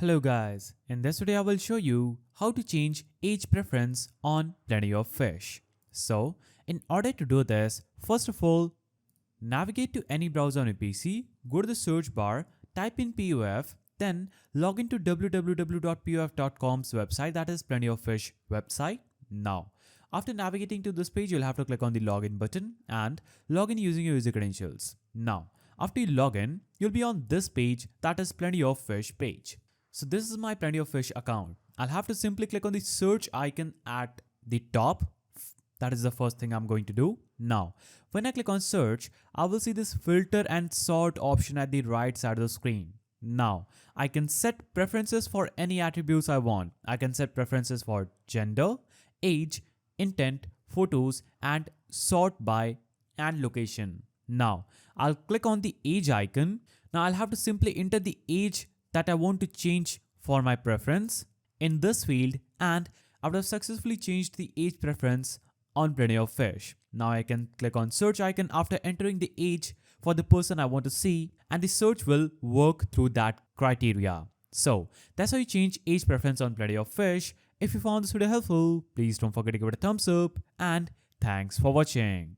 Hello guys, in this video I will show you how to change age preference on Plenty of Fish. So, in order to do this, first of all, navigate to any browser on your PC, go to the search bar, type in POF, then log into www.pof.com's website, that is Plenty of Fish website. Now, after navigating to this page, you'll have to click on the login button and log in using your user credentials. Now, after you log in, you'll be on this page, that is Plenty of Fish page. So this is my Plenty of Fish account. I'll have to simply click on the search icon at the top. That is the first thing I'm going to do. Now, when I click on search, I will see this filter and sort option at the right side of the screen. Now, I can set preferences for any attributes I want. I can set preferences for gender, age, intent, photos, and sort by and location. Now, I'll click on the age icon. Now, I'll have to simply enter the age that I want to change for my preference in this field, and I would have successfully changed the age preference on Plenty of Fish. Now I can click on search icon after entering the age for the person I want to see, and the search will work through that criteria. So that's how you change age preference on Plenty of Fish. If you found this video helpful, please don't forget to give it a thumbs up, and thanks for watching.